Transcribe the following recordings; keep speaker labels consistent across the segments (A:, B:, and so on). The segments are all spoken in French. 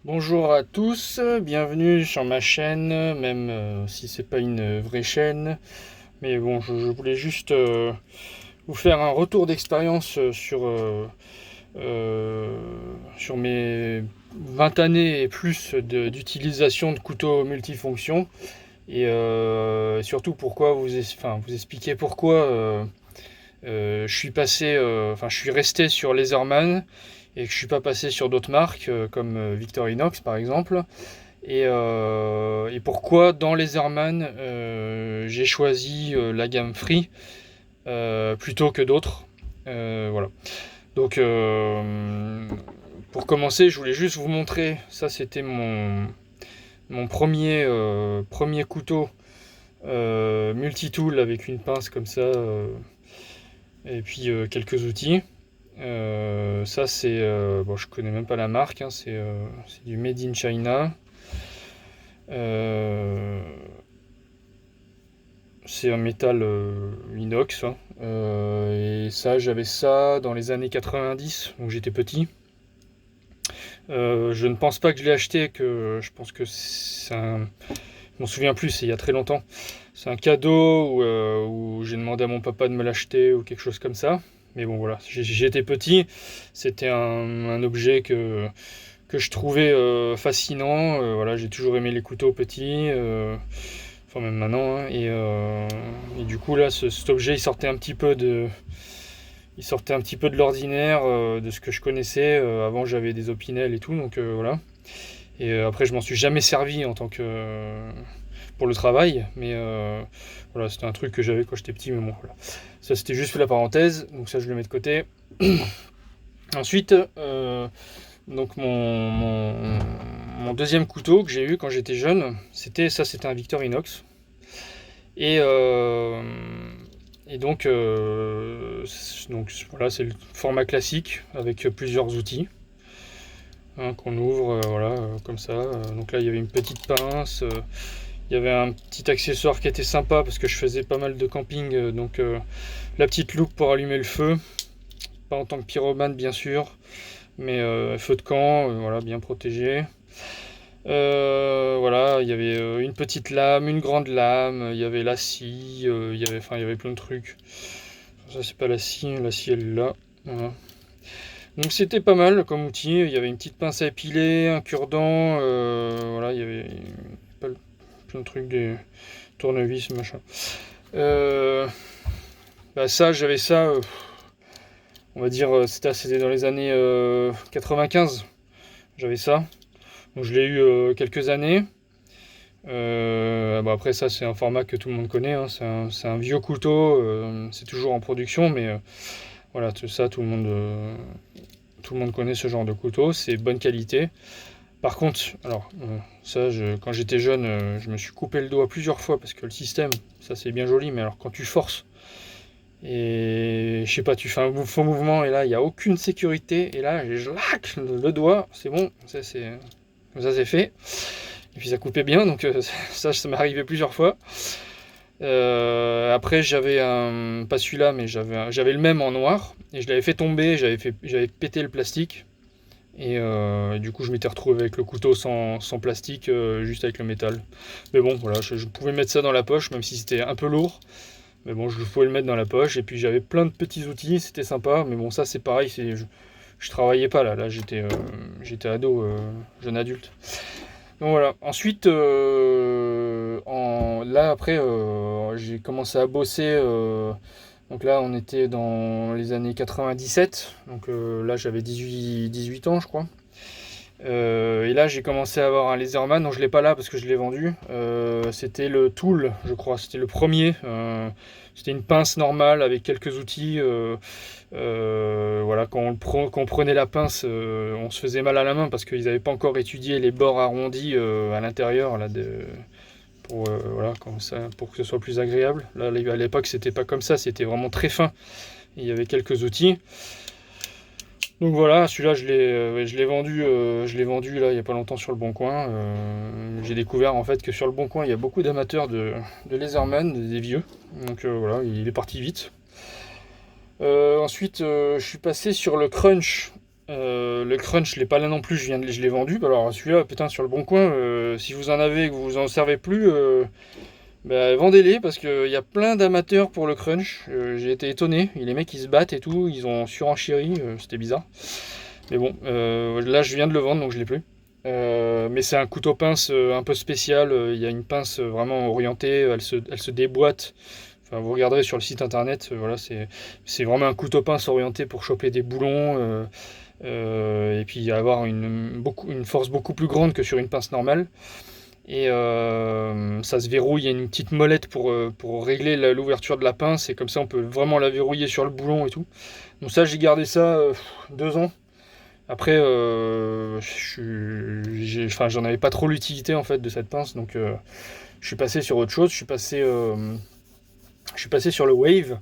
A: Bonjour à tous, bienvenue sur ma chaîne, même si c'est pas une vraie chaîne. Mais bon, je voulais juste vous faire un retour d'expérience euh, sur mes 20 années et plus d'utilisation de couteaux multifonctions. Et surtout vous expliquer pourquoi je suis resté sur Laserman et que je suis pas passé sur d'autres marques comme Victorinox par exemple. Et pourquoi dans Laserman j'ai choisi la gamme Free plutôt que d'autres. Voilà. Donc pour commencer, je voulais juste vous montrer, ça c'était mon premier couteau multitool avec une pince comme ça et puis quelques outils. Ça c'est bon, je connais même pas la marque, hein, c'est du Made in China. Euh, c'est un métal inox, hein. Et ça, j'avais ça dans les années 90, donc j'étais petit. Je ne pense pas que je l'ai acheté, que je pense que c'est un. Je m'en souviens plus, c'est il y a très longtemps. C'est un cadeau où j'ai demandé à mon papa de me l'acheter ou quelque chose comme ça. Mais bon, voilà, j'étais petit, c'était un objet que je trouvais fascinant. Voilà, j'ai toujours aimé les couteaux petits. Enfin même maintenant, hein. Et du coup là, cet objet, il sortait un petit peu de l'ordinaire, de ce que je connaissais. Avant, j'avais des Opinel et tout, donc voilà. Et après, je m'en suis jamais servi en tant que pour le travail, mais voilà, c'était un truc que j'avais quand j'étais petit, mais bon, voilà. Ça, c'était juste la parenthèse, donc ça, je le mets de côté. Ensuite, donc mon deuxième couteau que j'ai eu quand j'étais jeune, c'était un Victorinox. Et, euh, donc voilà, c'est le format classique avec plusieurs outils, hein, qu'on ouvre, voilà, comme ça. Donc là, il y avait une petite pince, il y avait un petit accessoire qui était sympa parce que je faisais pas mal de camping, donc la petite loupe pour allumer le feu, pas en tant que pyromane bien sûr, mais feu de camp, voilà, bien protégé. Voilà, il y avait une petite lame, une grande lame, il y avait la scie, il y avait plein de trucs. Ça c'est pas la scie elle est là. Voilà. Donc c'était pas mal comme outil. Il y avait une petite pince à épiler, un cure-dent, voilà, il y avait plein de trucs, des tournevis, machin. Euh, ça, j'avais ça, on va dire, c'était dans les années 95. J'avais ça. Donc je l'ai eu quelques années. Bon après ça c'est un format que tout le monde connaît, hein. C'est un vieux couteau, c'est toujours en production, mais voilà, ça tout le monde connaît ce genre de couteau, c'est bonne qualité. Par contre, alors quand j'étais jeune, je me suis coupé le doigt plusieurs fois parce que le système, ça c'est bien joli, mais alors quand tu forces et je sais pas, tu fais un faux mouvement et là il n'y a aucune sécurité et là je laque le doigt, c'est bon, ça c'est fait. Et puis ça coupait bien, donc ça m'est arrivé plusieurs fois. Après pas celui-là, mais j'avais le même en noir et je l'avais fait tomber, j'avais pété le plastique et du coup je m'étais retrouvé avec le couteau sans plastique, juste avec le métal. Mais bon, voilà, je pouvais mettre ça dans la poche, même si c'était un peu lourd. Mais bon, je pouvais le mettre dans la poche et puis j'avais plein de petits outils, c'était sympa. Mais bon, ça c'est pareil, je travaillais pas là, j'étais ado, jeune adulte. Donc voilà. Ensuite, là après, j'ai commencé à bosser. Donc là, on était dans les années 97. Donc là, j'avais 18 ans, je crois. Et là, j'ai commencé à avoir un Laserman. Donc je l'ai pas là parce que je l'ai vendu. C'était le Tool, je crois. C'était le premier. C'était une pince normale avec quelques outils. Voilà, quand on prenait la pince, on se faisait mal à la main parce qu'ils n'avaient pas encore étudié les bords arrondis à l'intérieur là, voilà, pour que ce soit plus agréable. Là, à l'époque, c'était pas comme ça, c'était vraiment très fin. Et il y avait quelques outils. Donc voilà, celui-là, je l'ai vendu là il y a pas longtemps sur le Bon Coin. J'ai découvert en fait que sur le Bon Coin, il y a beaucoup d'amateurs de Laserman, des vieux. Donc voilà, il est parti vite. Ensuite, je suis passé sur le Crunch Le crunch, je l'ai pas là non plus, je l'ai vendu. Alors celui-là, putain, sur le bon coin, si vous en avez et que vous en servez plus, bah, vendez-les parce qu'il y a plein d'amateurs pour le crunch. J'ai été étonné, les mecs ils se battent et tout, ils ont surenchéri, c'était bizarre. Mais bon, là je viens de le vendre donc je l'ai plus. Mais c'est un couteau pince un peu spécial. Il y a une pince vraiment orientée, elle se déboîte. Enfin, vous regarderez sur le site internet, voilà, c'est vraiment un couteau pince orienté pour choper des boulons et puis avoir une force beaucoup plus grande que sur une pince normale. Et ça se verrouille, il y a une petite molette pour régler l'ouverture de la pince et comme ça on peut vraiment la verrouiller sur le boulon et tout. Donc ça j'ai gardé ça 2 ans. Après, enfin, j'en avais pas trop l'utilité en fait de cette pince, donc je suis passé sur autre chose. Je suis passé sur le Wave.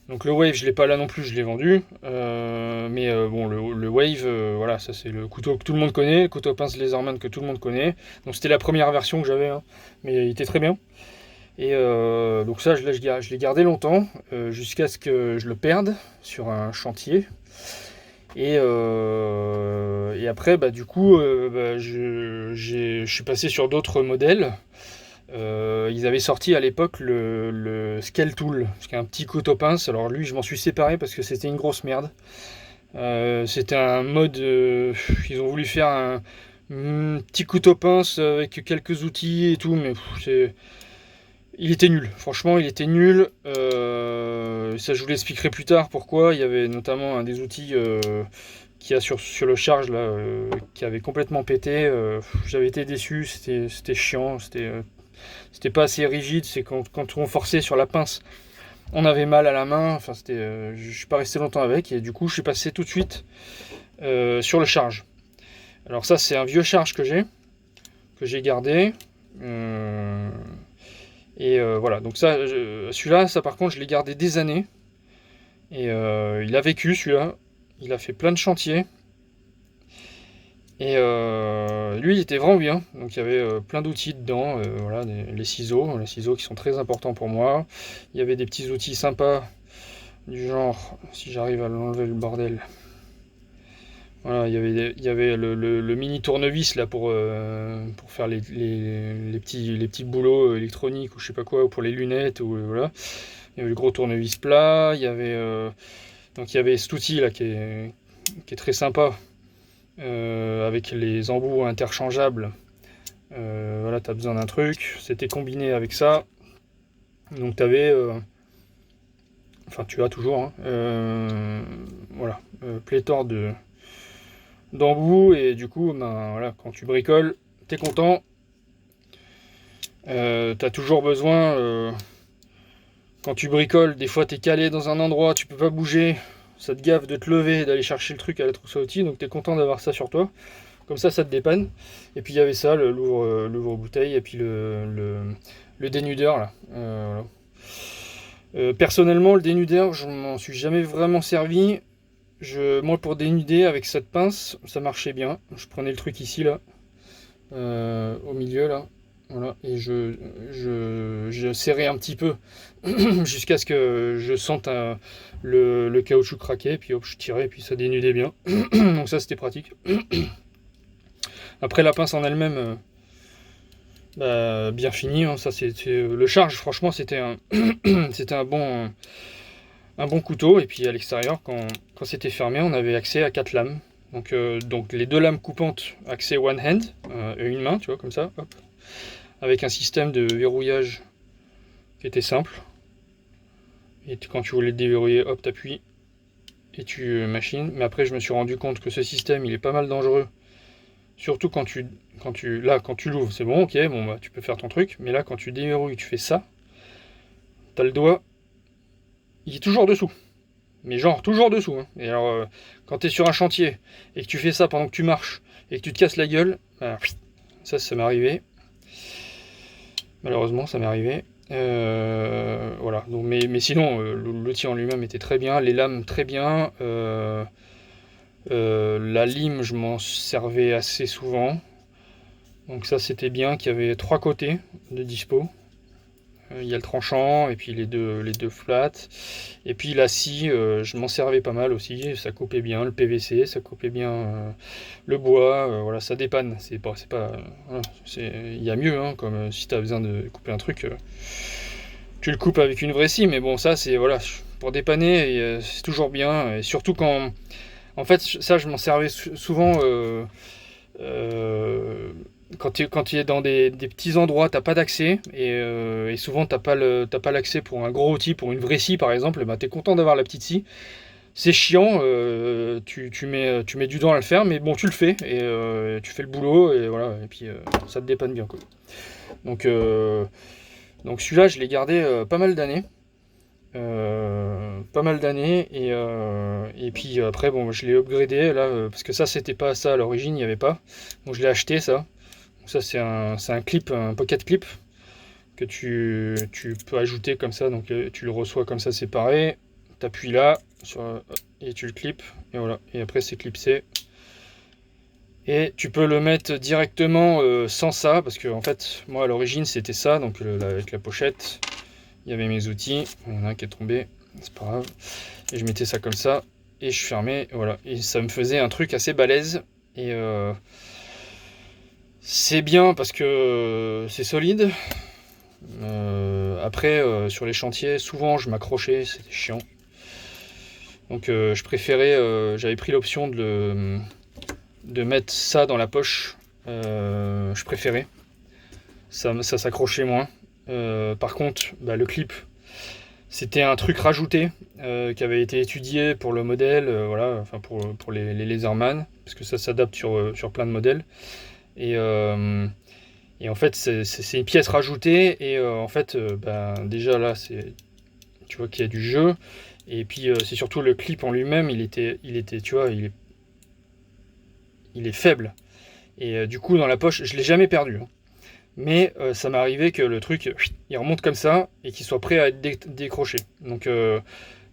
A: Donc le Wave, je l'ai pas là non plus, je l'ai vendu. Mais bon, le Wave, voilà, ça c'est le couteau que tout le monde connaît, le couteau pince Laserman que tout le monde connaît. Donc c'était la première version que j'avais, hein, mais il était très bien. Et donc ça, je l'ai gardé longtemps, jusqu'à ce que je le perde sur un chantier. Et après, bah, du coup, bah, je suis passé sur d'autres modèles. Ils avaient sorti à l'époque le Scale Tool, qui est un petit couteau pince. Alors lui, je m'en suis séparé parce que c'était une grosse merde. C'était un mode, ils ont voulu faire un petit couteau pince avec quelques outils et tout, mais il était nul. Franchement, il était nul. Ça, je vous l'expliquerai plus tard pourquoi. Il y avait notamment un des outils qui a sur le charge là, qui avait complètement pété. J'avais été déçu. C'était chiant. C'était pas assez rigide. C'est quand on forçait sur la pince, on avait mal à la main. Enfin, je suis pas resté longtemps avec et du coup, je suis passé tout de suite sur le charge. Alors ça, c'est un vieux charge que j'ai gardé. Et voilà, donc ça, celui-là, ça par contre, je l'ai gardé des années. Et il a vécu celui-là. Il a fait plein de chantiers. Et lui, il était vraiment bien. Donc il y avait plein d'outils dedans. Voilà, les ciseaux qui sont très importants pour moi. Il y avait des petits outils sympas du genre, si j'arrive à l'enlever le bordel. Voilà, il y avait le mini tournevis là pour faire les petits boulots électroniques ou je sais pas quoi, ou pour les lunettes ou voilà. Il y avait le gros tournevis plat, donc il y avait cet outil là qui est très sympa avec les embouts interchangeables. Voilà, tu as besoin d'un truc, c'était combiné avec ça. Donc enfin tu as toujours voilà, pléthore d'embouts et du coup ben, voilà, quand tu bricoles t'es content. T'as toujours besoin quand tu bricoles, des fois t'es calé dans un endroit, tu peux pas bouger, ça te gave de te lever et d'aller chercher le truc à la trousse à outils, donc t'es content d'avoir ça sur toi, comme ça te dépanne. Et puis il y avait ça, l'ouvre-bouteille et puis le dénudeur là. Voilà. Personnellement le dénudeur je m'en suis jamais vraiment servi. Moi pour dénuder avec cette pince ça marchait bien, je prenais le truc ici là, au milieu là, voilà, et je serrais un petit peu jusqu'à ce que je sente le caoutchouc craquer, puis hop je tirais et puis ça dénudait bien. Donc ça c'était pratique. Après la pince en elle-même bah, bien finie, hein, ça c'est le charge franchement c'était c'était un bon couteau. Et puis à l'extérieur, quand c'était fermé, on avait accès à 4 lames. Donc les 2 lames coupantes, accès one hand, une main, tu vois, comme ça, hop. Avec un système de verrouillage qui était simple. Et quand tu voulais le déverrouiller, hop, t'appuies et tu machines. Mais après, je me suis rendu compte que ce système, il est pas mal dangereux. Surtout quand tu l'ouvres, c'est bon, ok, bon, bah, tu peux faire ton truc. Mais là, quand tu déverrouilles, tu fais ça, t'as le doigt, il est toujours dessous. Mais genre toujours dessous. Hein. Et alors, quand tu es sur un chantier et que tu fais ça pendant que tu marches et que tu te casses la gueule, bah, ça m'est arrivé. Malheureusement, ça m'est arrivé. Voilà. Donc, mais sinon, l'outil en lui-même était très bien. Les lames, très bien. La lime, je m'en servais assez souvent. Donc ça, c'était bien qu'il y avait 3 côtés de dispo. Il y a le tranchant et puis les deux flats. Et puis la scie, je m'en servais pas mal aussi. Ça coupait bien le PVC, ça coupait bien le bois. Voilà, ça dépanne. Voilà, il y a mieux, hein, comme si tu as besoin de couper un truc, tu le coupes avec une vraie scie. Mais bon, ça, c'est voilà, pour dépanner, c'est toujours bien. Et surtout quand. En fait, ça, je m'en servais souvent. Quand tu es dans des petits endroits, t'as pas d'accès et souvent t'as pas l'accès pour un gros outil, pour une vraie scie par exemple, bah, t'es content d'avoir la petite scie. C'est chiant, tu mets du temps à le faire, mais bon tu le fais et tu fais le boulot et voilà et puis ça te dépanne bien quoi. Donc, donc celui-là je l'ai gardé pas mal d'années et puis après bon je l'ai upgradé là parce que ça c'était pas ça à l'origine, il n'y avait pas, donc je l'ai acheté ça. Ça c'est un clip, un pocket clip que tu peux ajouter comme ça, donc tu le reçois comme ça séparé, t'appuies là et tu le clips et voilà, et après c'est clipsé et tu peux le mettre directement sans ça parce que en fait moi à l'origine c'était ça, donc avec la pochette il y avait mes outils, il y en a un qui est tombé, c'est pas grave, et je mettais ça comme ça et je fermais, voilà, et ça me faisait un truc assez balèze et c'est bien parce que c'est solide. Après, sur les chantiers, souvent je m'accrochais, c'était chiant. Donc je préférais, j'avais pris l'option de mettre ça dans la poche. Je préférais. Ça s'accrochait moins. Par contre, bah, le clip, c'était un truc rajouté qui avait été étudié pour le modèle, voilà, enfin pour les Laserman, parce que ça s'adapte sur plein de modèles. Et en fait, c'est une pièce rajoutée. Et en fait, ben, déjà là, tu vois qu'il y a du jeu. Et puis, c'est surtout le clip en lui-même. Il était, tu vois, il est faible. Et du coup, dans la poche, je l'ai jamais perdu, hein. Mais ça m'est arrivé que le truc, il remonte comme ça et qu'il soit prêt à être décroché. Donc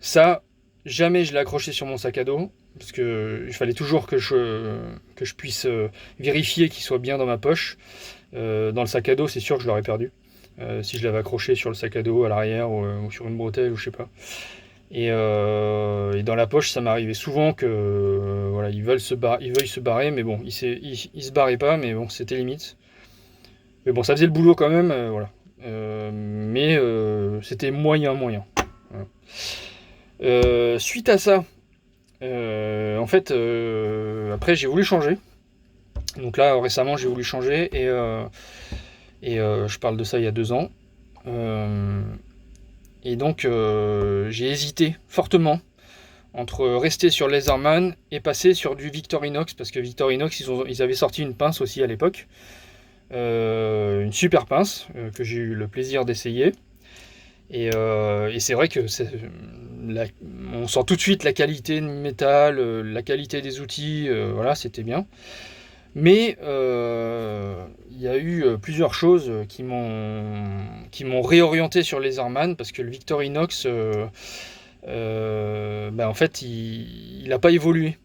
A: ça, jamais je l'ai accroché sur mon sac à dos. Parce qu'il fallait toujours que je puisse vérifier qu'il soit bien dans ma poche. Dans le sac à dos, c'est sûr que je l'aurais perdu. Si je l'avais accroché sur le sac à dos à l'arrière ou sur une bretelle ou je sais pas. Et dans la poche, ça m'arrivait souvent que voilà, ils veuillent se barrer, mais bon, ils se barraient pas, mais bon, c'était limite. Mais bon, ça faisait le boulot quand même, voilà. Mais c'était moyen. Voilà. Suite à ça, en fait, après j'ai voulu changer. Donc là, récemment, j'ai voulu changer et je parle de ça il y a 2 ans. Et donc, j'ai hésité fortement entre rester sur Laserman et passer sur du Victorinox, parce que Victorinox, ils avaient sorti une pince aussi à l'époque. Une super pince que j'ai eu le plaisir d'essayer. Et c'est vrai que on sent tout de suite la qualité de métal, la qualité des outils, voilà, c'était bien. Mais il y a eu plusieurs choses qui m'ont réorienté sur Laserman parce que le Victorinox, en fait, il n'a pas évolué.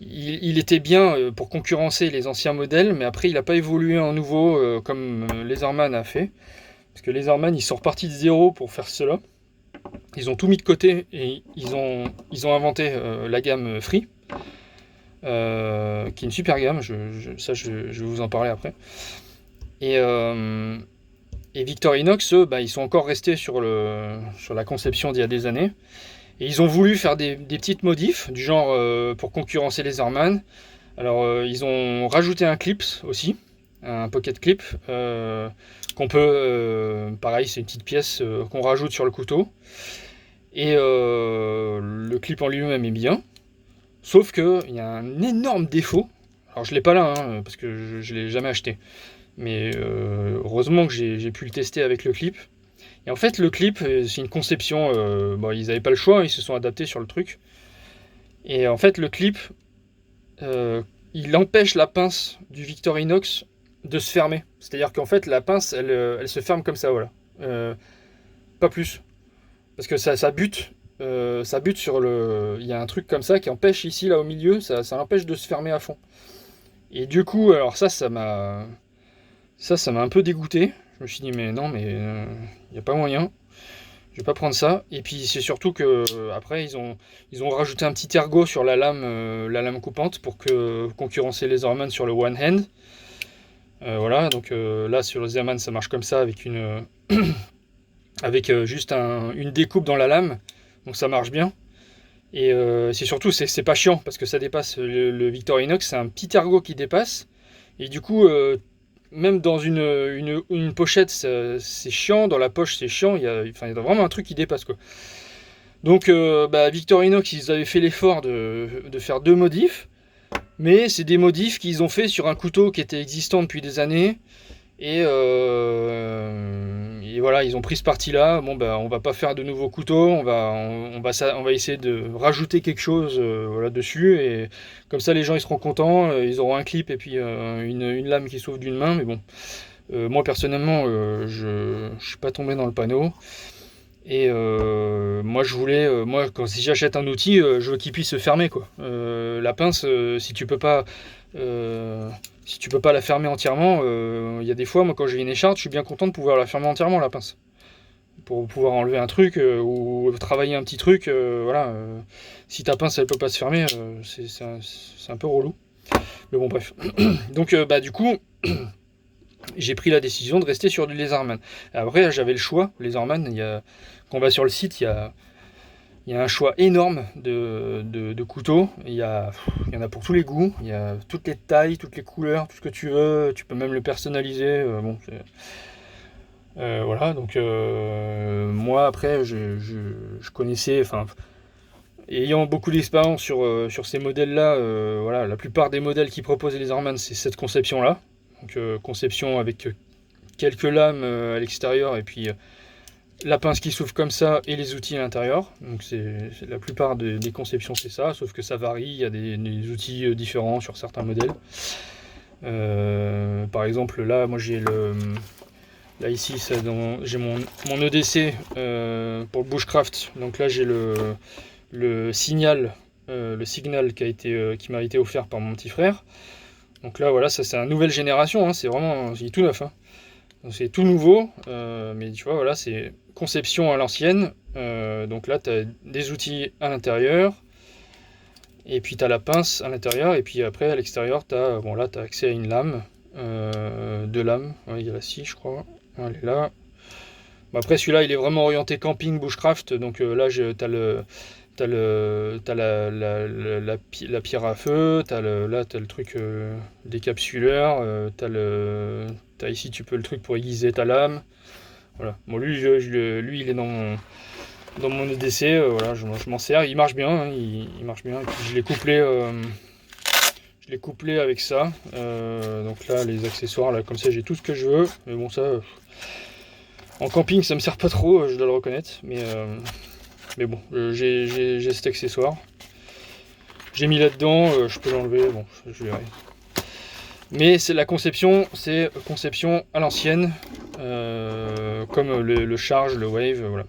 A: Il était bien pour concurrencer les anciens modèles, mais après il n'a pas évolué en nouveau comme Laserman a fait. Parce que Laserman, ils sont repartis de zéro pour faire cela. Ils ont tout mis de côté et ils ont inventé la gamme Free, qui est une super gamme. Je vais vous en parler après. Et Victorinox, eux, ils sont encore restés sur la conception d'il y a des années. Et ils ont voulu faire des petites modifs, du genre pour concurrencer les Laserman. Alors ils ont rajouté un clip aussi, un pocket clip, qu'on peut, pareil c'est une petite pièce qu'on rajoute sur le couteau. Et le clip en lui-même est bien, sauf qu'il y a un énorme défaut. Alors je l'ai pas là, hein, parce que je l'ai jamais acheté. Mais heureusement que j'ai pu le tester avec le clip. Et en fait, le clip, c'est une conception. Ils n'avaient pas le choix, ils se sont adaptés sur le truc. Et en fait, le clip, il empêche la pince du Victorinox de se fermer. C'est-à-dire qu'en fait, la pince, elle se ferme comme ça, voilà. Pas plus. Parce que ça bute. Ça bute sur le. Il y a un truc comme ça qui empêche ici, là au milieu, ça l'empêche de se fermer à fond. Et du coup, alors ça m'a un peu dégoûté. Je me suis dit mais non, mais il n'y a pas moyen. Je vais pas prendre ça. Et puis c'est surtout que après ils ont rajouté un petit ergot sur la lame coupante pour concurrencer les Leatherman sur le one hand. Voilà, donc là sur le Leatherman ça marche comme ça avec avec juste une découpe dans la lame, donc ça marche bien. Et c'est surtout c'est pas chiant parce que ça dépasse le Victorinox, c'est un petit ergot qui dépasse. Et du coup même dans une pochette, c'est chiant. Dans la poche, c'est chiant. Il y a vraiment un truc qui dépasse, quoi. Donc, Victorinox, ils avaient fait l'effort de faire 2 modifs. Mais c'est des modifs qu'ils ont fait sur un couteau qui était existant depuis des années. Et voilà, ils ont pris ce parti-là. Bon, on va pas faire de nouveaux couteaux. On va essayer de rajouter quelque chose voilà, dessus. Et comme ça, les gens ils seront contents. Ils auront un clip et puis une lame qui s'ouvre d'une main. Mais bon, moi personnellement, je suis pas tombé dans le panneau. Et moi, je voulais, si j'achète un outil, je veux qu'il puisse se fermer, quoi. La pince, si tu peux pas la fermer entièrement, il y a des fois, moi quand j'ai une écharde, je suis bien content de pouvoir la fermer entièrement, la pince. Pour pouvoir enlever un truc ou travailler un petit truc, voilà. Si ta pince elle peut pas se fermer, c'est un peu relou. Mais bon bref. Donc du coup, j'ai pris la décision de rester sur du Leatherman. Après j'avais le choix, Leatherman, quand on va sur le site, il y a un choix énorme de couteaux. Il y en a pour tous les goûts. Il y a toutes les tailles, toutes les couleurs, tout ce que tu veux. Tu peux même le personnaliser. Voilà, donc moi après, je connaissais, enfin, ayant beaucoup d'expérience sur ces modèles-là, voilà, la plupart des modèles qui proposent les Leatherman, c'est cette conception-là. Donc conception avec quelques lames à l'extérieur et puis la pince qui s'ouvre comme ça et les outils à l'intérieur. Donc c'est la plupart des conceptions c'est ça, sauf que ça varie, il y a des outils différents sur certains modèles. Par exemple là moi j'ai là ici j'ai mon EDC pour le bushcraft. Donc là j'ai le signal qui m'a été offert par mon petit frère. Donc là voilà, ça c'est une nouvelle génération, hein, c'est tout neuf. Hein. C'est tout nouveau, mais tu vois, voilà, c'est conception à l'ancienne. Donc là, tu as des outils à l'intérieur, et puis tu as la pince à l'intérieur, et puis après, à l'extérieur, tu as accès à une lame, 2 lames. Ouais, il y a la scie, je crois. Elle est là. Bon, après, celui-là, il est vraiment orienté camping, bushcraft, donc là, tu as la pierre à feu, là tu as le truc décapsuleur, t'as ici tu peux le truc pour aiguiser ta lame. Voilà. Bon lui il est dans mon EDC, voilà, je m'en sers, il marche bien, hein, il marche bien. Et puis je l'ai couplé avec ça. Donc là les accessoires là comme ça j'ai tout ce que je veux. Mais bon ça en camping ça me sert pas trop, je dois le reconnaître, mais bon, j'ai cet accessoire. J'ai mis là-dedans, je peux l'enlever, bon, je verrai. Mais c'est conception à l'ancienne, comme le charge, le wave, voilà.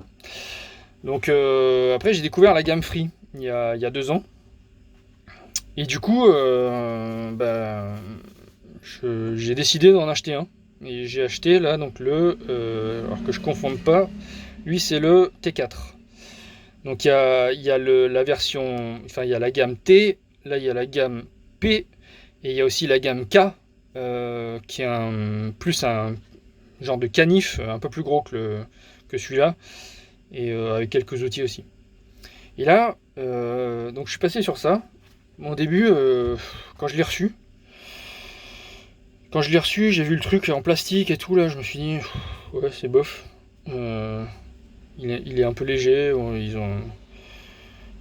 A: Donc après j'ai découvert la gamme Free il y a 2 ans. Et du coup, j'ai décidé d'en acheter un. Et j'ai acheté là donc alors que je confonde pas, lui c'est le T4. Donc il y a la version, enfin il y a la gamme T, là il y a la gamme P, et il y a aussi la gamme K, qui est plus un genre de canif, un peu plus gros que celui-là, et avec quelques outils aussi. Et là, donc je suis passé sur ça. Au début, quand je l'ai reçu, j'ai vu le truc en plastique et tout, là, je me suis dit, ouais, c'est bof. Il est un peu léger,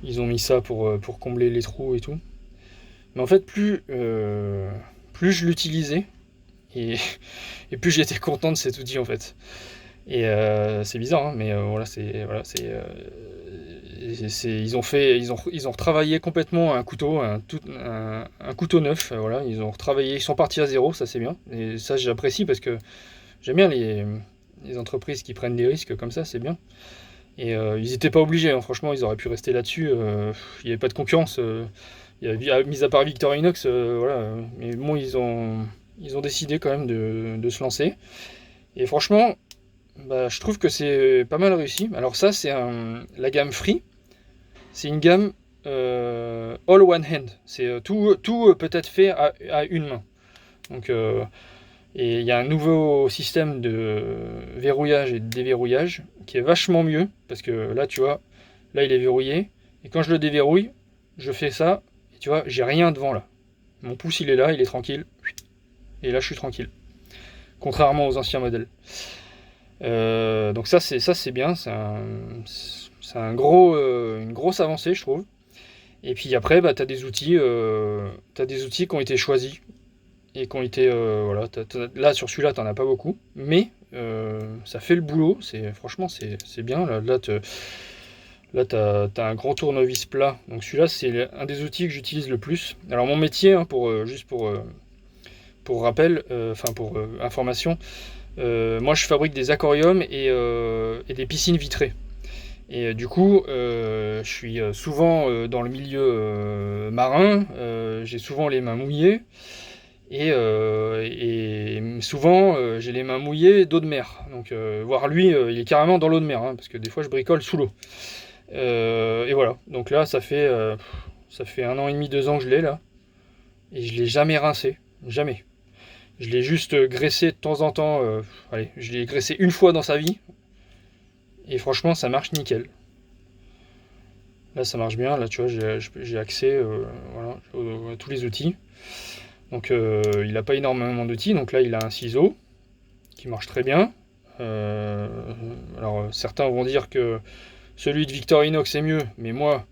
A: ils ont mis ça pour combler les trous et tout. Mais en fait, plus je l'utilisais, et plus j'étais content de cet outil en fait. Et c'est bizarre, hein, mais ils ont retravaillé complètement un couteau, un couteau neuf. Voilà, ils ont retravaillé, ils sont partis à zéro, ça c'est bien. Et ça j'apprécie parce que j'aime bien les entreprises qui prennent des risques comme ça, c'est bien. Et ils n'étaient pas obligés, hein, franchement, ils auraient pu rester là-dessus. Il n'y avait pas de concurrence. Mis à part Victorinox, voilà. Mais bon, ils ont décidé quand même de se lancer. Et franchement, bah, je trouve que c'est pas mal réussi. Alors ça, c'est la gamme Free. C'est une gamme all one hand. C'est tout peut être fait à une main. Donc, et il y a un nouveau système de verrouillage et de déverrouillage qui est vachement mieux. Parce que là, tu vois, là, il est verrouillé. Et quand je le déverrouille, je fais ça. Et tu vois, j'ai rien devant là. Mon pouce, il est là, il est tranquille. Et là, je suis tranquille. Contrairement aux anciens modèles. Donc ça c'est bien, une grosse avancée je trouve. Et puis après bah, tu as des outils qui ont été choisis et qui ont été voilà, là sur celui-là t'en as pas beaucoup, mais ça fait le boulot, franchement c'est bien. Là t'as un gros tournevis plat, donc celui-là c'est un des outils que j'utilise le plus. Alors mon métier, hein, juste pour rappel, pour information, moi, je fabrique des aquariums et des piscines vitrées. Et du coup, je suis souvent dans le milieu marin, j'ai souvent les mains mouillées, et souvent j'ai les mains mouillées d'eau de mer. Donc, voire lui, il est carrément dans l'eau de mer, hein, parce que des fois je bricole sous l'eau. Et voilà, donc là, ça fait 1 an et demi, 2 ans que je l'ai là, et je l'ai jamais rincé, jamais. Je l'ai juste graissé de temps en temps. Allez, je l'ai graissé une fois dans sa vie. Et franchement, ça marche nickel. Là, ça marche bien. Là, tu vois, j'ai accès voilà, à tous les outils. Donc, il n'a pas énormément d'outils. Donc là, il a un ciseau qui marche très bien. Alors, certains vont dire que celui de Victorinox est mieux. Mais moi,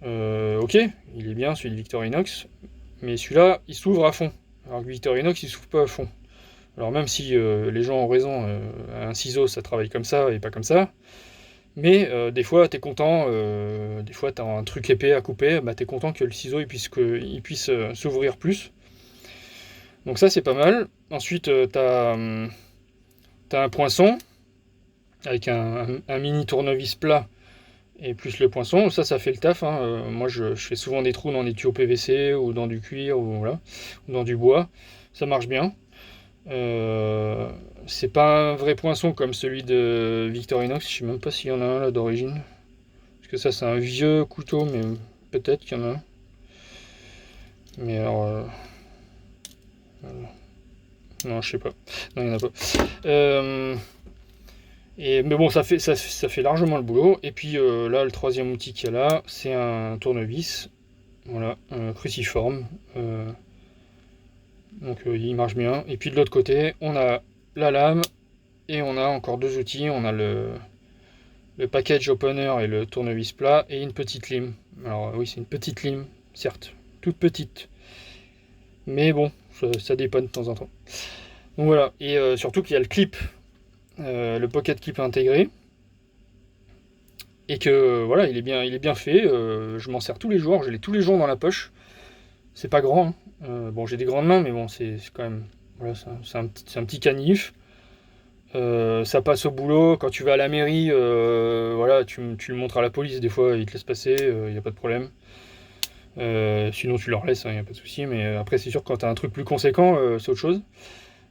A: ok, il est bien celui de Victorinox. Mais celui-là, il s'ouvre à fond. Alors que Victorinox, il s'ouvre pas à fond. Alors même si les gens ont raison, un ciseau ça travaille comme ça et pas comme ça, mais des fois t'es content, des fois t'as un truc épais à couper, bah t'es content que le ciseau il puisse s'ouvrir plus. Donc ça c'est pas mal. Ensuite t'as un poinçon avec un mini tournevis plat et plus le poinçon. Ça fait le taf, hein. Moi je fais souvent des trous dans des tuyaux PVC ou dans du cuir ou, voilà, ou dans du bois. Ça marche bien. C'est pas un vrai poinçon comme celui de Victorinox, je sais même pas s'il y en a un là d'origine. Parce que ça c'est un vieux couteau, mais peut-être qu'il y en a un. Mais alors... non, je sais pas. Non, il y en a pas. Mais bon, ça fait largement le boulot. Et puis là, le troisième outil qu'il y a là, c'est un tournevis. Voilà, cruciforme. Donc il marche bien. Et puis de l'autre côté, on a la lame et on a encore deux outils. On a le package opener et le tournevis plat et une petite lime. Alors oui, c'est une petite lime, certes, toute petite. Mais bon, ça dépanne de temps en temps. Donc voilà, et surtout qu'il y a le clip, le pocket clip intégré. Et que voilà, il est bien fait. Je m'en sers tous les jours, je l'ai tous les jours dans la poche. C'est pas grand, hein. Bon, j'ai des grandes mains, mais bon, c'est quand même. Voilà, c'est un petit canif. Ça passe au boulot. Quand tu vas à la mairie, voilà, tu le montres à la police. Des fois, ils te laissent passer, il n'y a pas de problème. Sinon, tu leur laisses, il n'y a pas de souci. Mais après, c'est sûr que quand tu as un truc plus conséquent, c'est autre chose.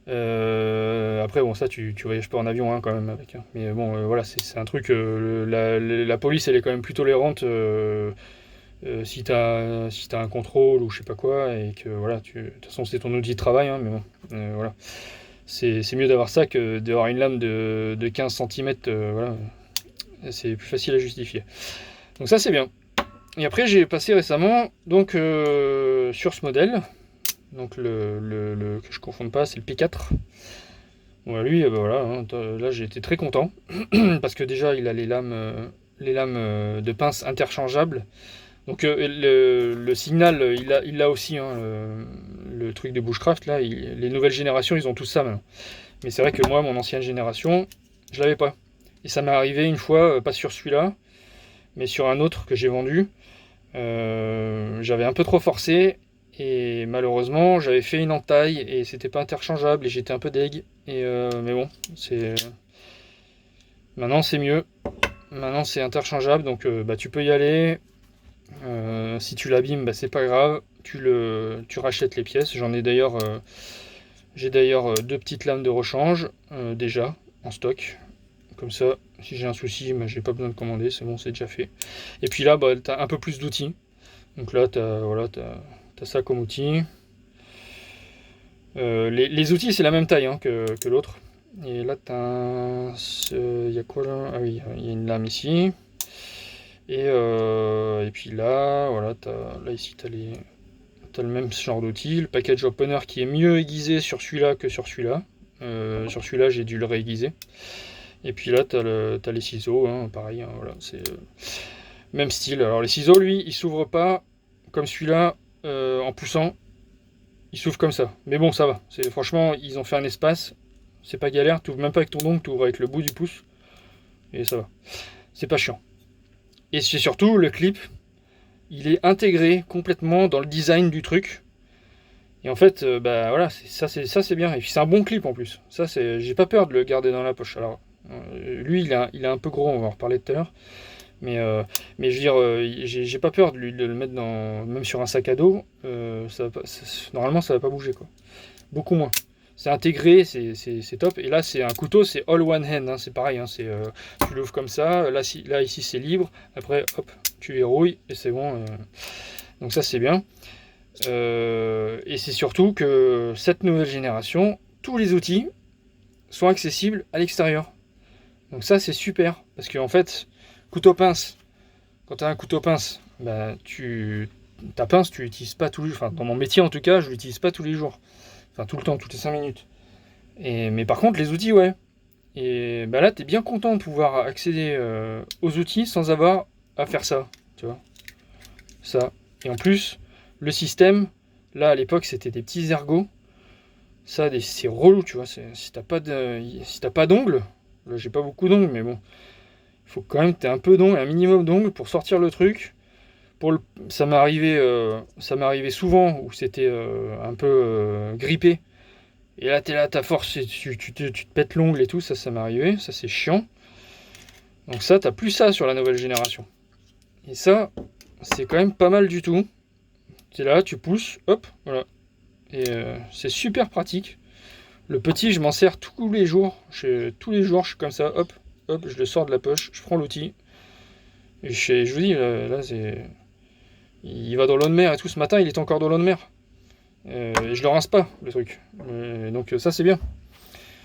A: Après, bon, ça, tu voyages pas en avion hein, quand même avec. Hein. Mais bon, voilà, c'est un truc. La police, elle est quand même plus tolérante. Si t'as un contrôle ou je sais pas quoi et que voilà, de toute façon c'est ton outil de travail, hein, mais bon, voilà, c'est mieux d'avoir ça que d'avoir une lame de 15 cm, voilà, c'est plus facile à justifier. Donc ça c'est bien. Et après j'ai passé récemment donc sur ce modèle, donc le que je confonde pas, c'est le P4. Bon, lui, bah, voilà, hein, là j'ai été très content parce que déjà il a les lames de pince interchangeables. Donc le signal, il l'a aussi, hein, le truc de Bushcraft, là, les nouvelles générations, ils ont tous ça maintenant. Mais c'est vrai que moi, mon ancienne génération, je l'avais pas. Et ça m'est arrivé une fois, pas sur celui-là, mais sur un autre que j'ai vendu. J'avais un peu trop forcé, et malheureusement, j'avais fait une entaille, et c'était pas interchangeable, et j'étais un peu deg. Mais bon, maintenant c'est mieux. Maintenant c'est interchangeable, donc bah, tu peux y aller. Si tu l'abîmes, bah, c'est pas grave, tu rachètes les pièces. J'ai d'ailleurs 2 petites lames de rechange déjà en stock. Comme ça, si j'ai un souci, j'ai pas besoin de commander, c'est bon, c'est déjà fait. Et puis là, tu as un peu plus d'outils. Donc là, tu as ça comme outil. Les outils, c'est la même taille que l'autre. Et là, tu as il y a quoi là? Ah oui, il y a une lame ici. Et puis là, voilà, là ici, tu as le même genre d'outil. Le package opener qui est mieux aiguisé sur celui-là que sur celui-là. Sur celui-là, j'ai dû le réaiguiser. Et puis là, t'as les ciseaux, hein, pareil, hein, voilà, c'est même style. Alors les ciseaux, lui, il s'ouvre pas comme celui-là en poussant, il s'ouvre comme ça. Mais bon, ça va. Franchement, ils ont fait un espace, c'est pas galère, tu ouvres même pas avec ton ongle, tu ouvres avec le bout du pouce, et ça va. C'est pas chiant. Et c'est surtout, le clip, il est intégré complètement dans le design du truc. Et en fait, bah voilà, ça c'est bien. Et puis c'est un bon clip en plus. Ça, j'ai pas peur de le garder dans la poche. Alors, lui, il est un peu gros, on va en reparler tout à l'heure. Mais je veux dire, j'ai pas peur de le mettre même sur un sac à dos. Normalement, ça va pas bouger, quoi. Beaucoup moins. C'est intégré, c'est top. Et là, c'est un couteau, c'est all one hand. Hein, c'est pareil, hein, tu l'ouvres comme ça. Là ici, c'est libre. Après, hop, tu verrouilles et c'est bon. Donc ça, c'est bien. Et c'est surtout que cette nouvelle génération, tous les outils sont accessibles à l'extérieur. Donc ça, c'est super. Parce qu'en fait, couteau pince, quand tu as un couteau pince, bah, ta pince, tu l'utilises pas tous les jours. Enfin, dans mon métier en tout cas, je l'utilise pas tous les jours. Enfin, tout le temps, toutes les 5 minutes. Mais par contre, les outils, ouais. Et bah là, tu es bien content de pouvoir accéder aux outils sans avoir à faire ça. Tu vois, ça. Et en plus, le système, là à l'époque, c'était des petits ergots. Ça, c'est relou, tu vois. Si t'as pas d'ongles, là j'ai pas beaucoup d'ongles, mais bon, il faut quand même que t'aies un peu d'ongles, un minimum d'ongles pour sortir le truc. Ça m'est arrivé souvent où c'était un peu grippé. Et là, t'es là, t'as force, tu te pètes l'ongle et tout, ça m'est arrivé, ça c'est chiant. Donc ça, t'as plus ça sur la nouvelle génération. Et ça, c'est quand même pas mal du tout. T'es là, tu pousses, hop, voilà. Et c'est super pratique. Le petit, je m'en sers tous les jours. Tous les jours, je suis comme ça, hop, hop, je le sors de la poche, je prends l'outil. Et je vous dis, là c'est... Il va dans l'eau de mer et tout. Ce matin, il est encore dans l'eau de mer. Et je le rince pas, le truc. Donc ça, c'est bien.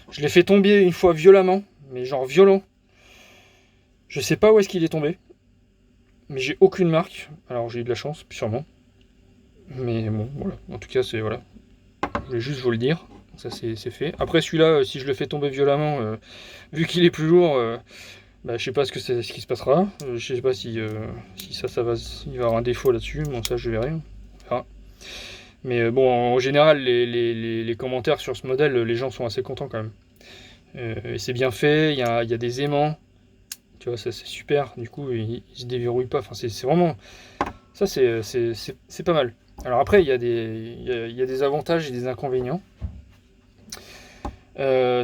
A: Je l'ai fait tomber une fois violemment, mais genre violent. Je sais pas où est-ce qu'il est tombé. Mais j'ai aucune marque. Alors j'ai eu de la chance, sûrement. Mais bon, voilà. En tout cas, c'est... Voilà. Je voulais juste vous le dire. Ça, c'est fait. Après, celui-là, si je le fais tomber violemment, vu qu'il est plus lourd... bah, je sais pas ce qui se passera. Je sais pas si il va y avoir un défaut là-dessus. Bon, ça, je verrai. On verra. Mais bon, en général, les commentaires sur ce modèle, les gens sont assez contents quand même. Et c'est bien fait, il y a des aimants. Tu vois, ça c'est super. Du coup, il se déverrouille pas. Enfin, c'est vraiment... Ça, c'est pas mal. Alors après, il y a des avantages et des inconvénients.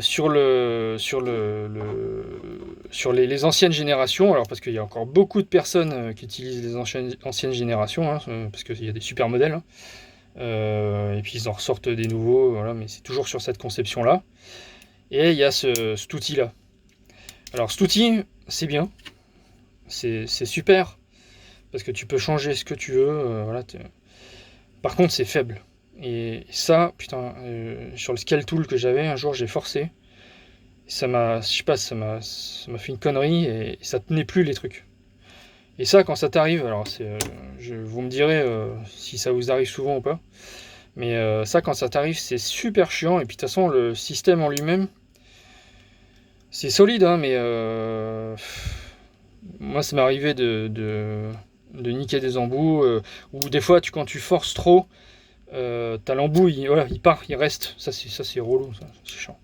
A: Sur les anciennes générations, alors parce qu'il y a encore beaucoup de personnes qui utilisent les anciennes générations, hein, parce qu'il y a des super modèles, hein. Et puis ils en ressortent des nouveaux, voilà, mais c'est toujours sur cette conception-là. Et il y a cet outil-là. Alors cet outil, c'est bien, c'est super, parce que tu peux changer ce que tu veux, voilà. Par contre, c'est faible. Et ça, putain, sur le scale tool que j'avais, un jour j'ai forcé. Je sais pas, ça m'a fait une connerie et ça tenait plus les trucs. Et ça, quand ça t'arrive, alors vous me direz si ça vous arrive souvent ou pas. Mais ça, quand ça t'arrive, c'est super chiant. Et puis de toute façon, le système en lui-même, c'est solide, hein, mais moi, ça m'est arrivé de niquer des embouts. Ou des fois, quand tu forces trop, t'as l'embout, voilà, il part, il reste. Ça, c'est relou, ça, c'est chiant.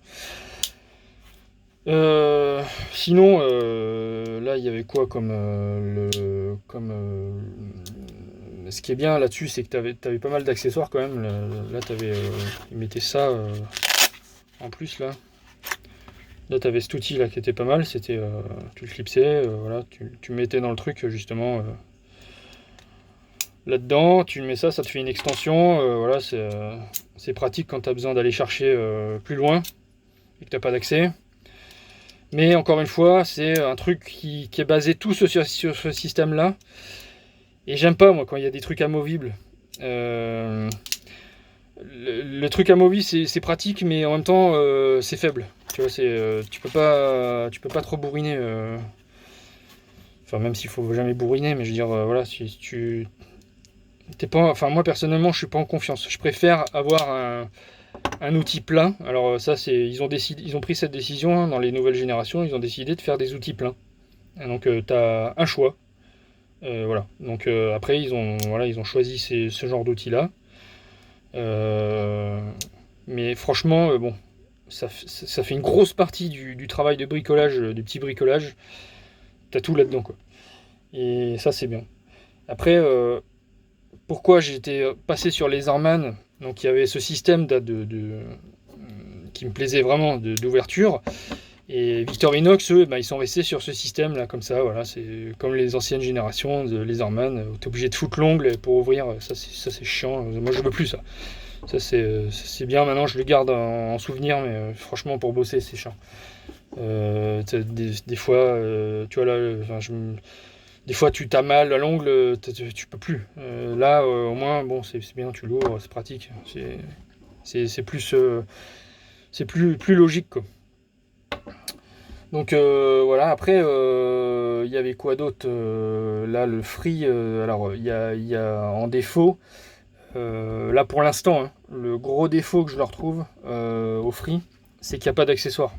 A: Sinon, là, il y avait quoi ce qui est bien là-dessus, c'est que t'avais pas mal d'accessoires quand même. Là, ils mettaient ça en plus là. Là, t'avais cet outil là qui était pas mal. C'était, tu le clipsais, voilà, tu mettais dans le truc justement. là-dedans, tu mets ça, ça te fait une extension. Voilà, c'est pratique quand tu as besoin d'aller chercher plus loin et que tu n'as pas d'accès. Mais encore une fois, c'est un truc qui est basé tout sur ce système-là. Et j'aime pas, moi, quand il y a des trucs amovibles. Le truc amovible, c'est pratique, mais en même temps, c'est faible. Tu vois, tu peux pas trop bourriner. Enfin, même s'il faut jamais bourriner, mais je veux dire, voilà, si tu t'es pas, enfin moi personnellement, je suis pas en confiance. Je préfère avoir un outil plein. Alors ça, ils ont pris cette décision hein, dans les nouvelles générations. Ils ont décidé de faire des outils pleins. Et donc, tu as un choix. Voilà. Donc après, ils ont choisi ce genre d'outils-là. Mais franchement, bon, ça fait une grosse partie du travail de bricolage, du petit bricolage. T'as tout là-dedans, quoi. Et ça, c'est bien. Après, pourquoi j'ai été passé sur les Arman? Donc, il y avait ce système qui me plaisait vraiment d'ouverture. Et Victorinox, eux, bah, ils sont restés sur ce système-là, comme ça. Voilà, c'est comme les anciennes générations de Laserman. T'es obligé de foutre l'ongle pour ouvrir. Ça, c'est chiant. Moi, je veux plus ça. Ça, c'est bien. Maintenant, je le garde en souvenir, mais franchement, pour bosser, c'est chiant. Des fois, tu vois là, des fois, tu t'as mal à l'ongle, tu peux plus. Là, au moins, bon, c'est bien, tu l'ouvres, c'est pratique. C'est plus logique, quoi. Donc voilà, après, il y avait quoi d'autre là, le Free, alors il y a en défaut, là pour l'instant, hein, le gros défaut que je leur trouve au Free, c'est qu'il n'y a pas d'accessoires.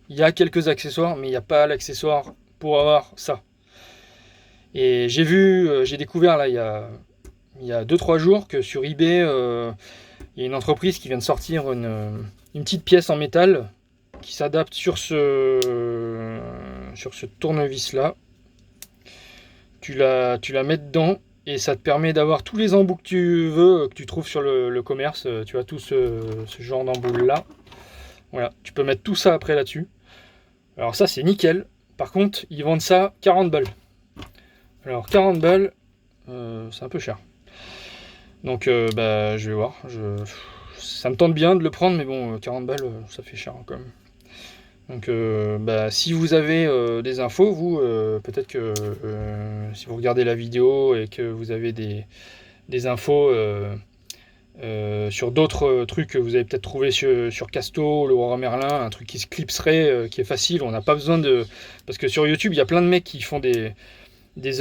A: Il y a quelques accessoires, mais il n'y a pas l'accessoire pour avoir ça. Et j'ai découvert là, il y a 2-3 jours que sur eBay, il y a une entreprise qui vient de sortir une petite pièce en métal qui s'adapte sur ce tournevis là. Tu la mets dedans et ça te permet d'avoir tous les embouts que tu veux, que tu trouves sur le commerce. Tu as tout ce genre d'embout là. Voilà, tu peux mettre tout ça après là-dessus. Alors ça c'est nickel. Par contre, ils vendent ça 40 balles. Alors 40 balles, c'est un peu cher. Donc bah je vais voir. Ça me tente bien de le prendre, mais bon, 40 balles, ça fait cher quand même. Donc bah, si vous avez des infos, vous, peut-être que si vous regardez la vidéo et que vous avez des infos sur d'autres trucs que vous avez peut-être trouvé sur Casto, le Roi Merlin, un truc qui se clipserait, qui est facile, on n'a pas besoin de... Parce que sur YouTube, il y a plein de mecs qui font des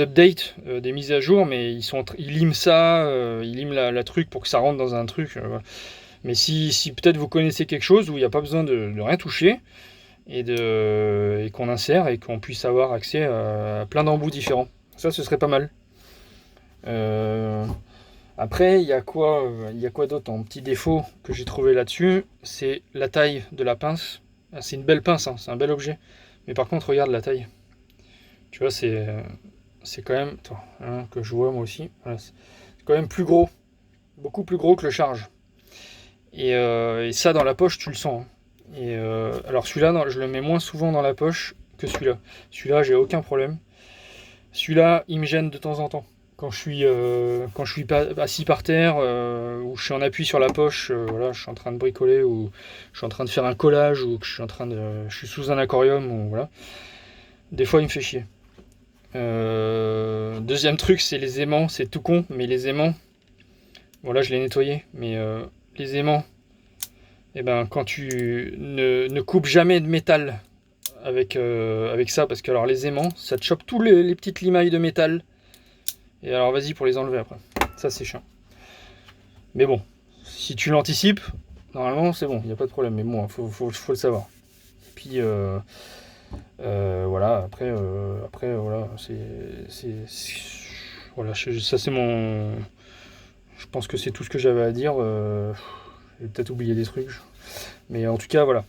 A: updates, des mises à jour, mais ils liment ça, ils liment la truc pour que ça rentre dans un truc. Voilà. Mais si peut-être vous connaissez quelque chose où il n'y a pas besoin de rien toucher, et qu'on insère et qu'on puisse avoir accès à plein d'embouts différents. Ça, ce serait pas mal. Après, il y a quoi d'autre en petit défaut que j'ai trouvé là-dessus? C'est la taille de la pince. C'est une belle pince, hein, c'est un bel objet. Mais par contre, regarde la taille. Tu vois, c'est quand même... Attends, hein, que je vois moi aussi. Voilà, c'est quand même plus gros. Beaucoup plus gros que le charge. Et ça, dans la poche, tu le sens. Hein. Et alors celui-là, je le mets moins souvent dans la poche que celui-là. Celui-là, j'ai aucun problème. Celui-là, il me gêne de temps en temps. Quand je suis assis par terre, ou je suis en appui sur la poche, voilà, je suis en train de bricoler, ou je suis en train de faire un collage, ou que je suis sous un aquarium, ou voilà. Des fois, il me fait chier. Deuxième truc, c'est les aimants. C'est tout con, mais les aimants, voilà, je l'ai nettoyé, mais les aimants, et ben quand tu ne coupes jamais de métal avec ça, parce que alors les aimants, ça te chope tous les petites limailles de métal. Et alors vas-y pour les enlever après. Ça c'est chiant. Mais bon, si tu l'anticipes, normalement c'est bon, il n'y a pas de problème. Mais bon, faut le savoir. Et puis voilà, après voilà, voilà, ça c'est mon... Je pense que c'est tout ce que j'avais à dire. J'ai peut-être oublié des trucs. Mais en tout cas, voilà.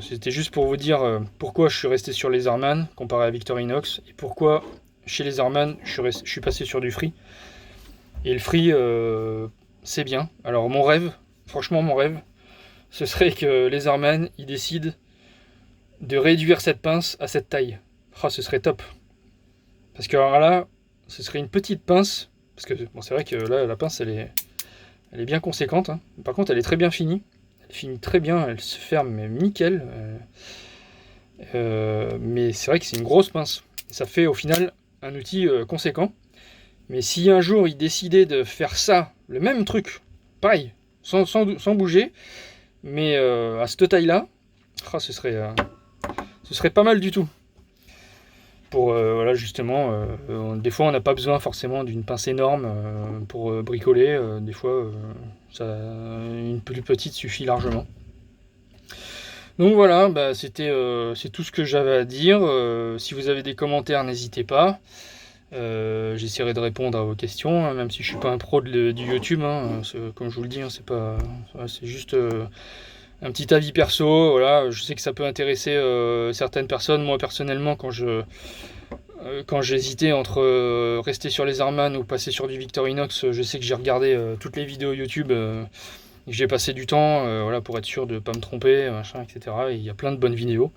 A: C'était juste pour vous dire pourquoi je suis resté sur Laserman comparé à Victorinox. Et pourquoi, chez Laserman, je suis passé sur du Free. Et le Free, c'est bien. Alors, franchement, mon rêve, ce serait que Laserman, il décide de réduire cette pince à cette taille. Oh, ce serait top. Parce que alors là, ce serait une petite pince, Parce que bon, c'est vrai que là, la pince, elle est bien conséquente. Hein. Par contre, elle est très bien finie. Elle finit très bien, elle se ferme mais nickel. Mais c'est vrai que c'est une grosse pince. Ça fait au final un outil conséquent. Mais si un jour il décidait de faire ça, le même truc, pareil, sans bouger, mais à cette taille-là, ce serait pas mal du tout. Pour voilà, justement, des fois on n'a pas besoin forcément d'une pince énorme pour bricoler. Des fois, une plus petite suffit largement. Donc voilà, bah, c'est tout ce que j'avais à dire. Si vous avez des commentaires, n'hésitez pas. J'essaierai de répondre à vos questions, hein, même si je suis pas un pro du YouTube. Hein, comme je vous le dis, hein, c'est juste un petit avis perso. Voilà, je sais que ça peut intéresser certaines personnes. Moi personnellement, quand j'hésitais entre rester sur les Harman ou passer sur du Victorinox, je sais que j'ai regardé toutes les vidéos YouTube. J'ai passé du temps voilà, pour être sûr de ne pas me tromper, machin, etc. Et il y a plein de bonnes vidéos.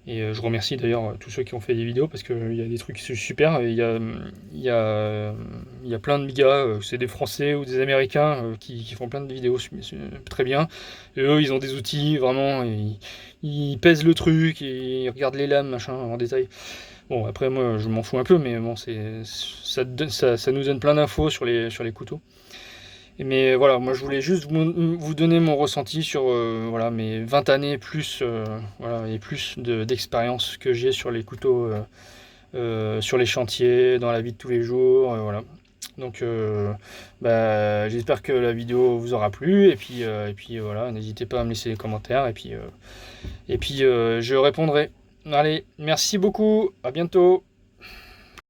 A: Et je remercie d'ailleurs tous ceux qui ont fait des vidéos parce qu'il y a des trucs super. Il y a plein de gars, c'est des Français ou des Américains qui font plein de vidéos très bien. Et eux, ils ont des outils, vraiment, ils pèsent le truc, et ils regardent les lames, machin, en détail. Bon, après, moi, je m'en fous un peu, mais bon, ça nous donne plein d'infos sur les couteaux. Mais voilà, moi je voulais juste vous donner mon ressenti sur voilà, mes 20 années plus, voilà, et plus d'expérience que j'ai sur les couteaux, sur les chantiers, dans la vie de tous les jours. Voilà. Donc bah, j'espère que la vidéo vous aura plu. Et puis voilà, n'hésitez pas à me laisser des commentaires. Et puis je répondrai. Allez, merci beaucoup, à bientôt.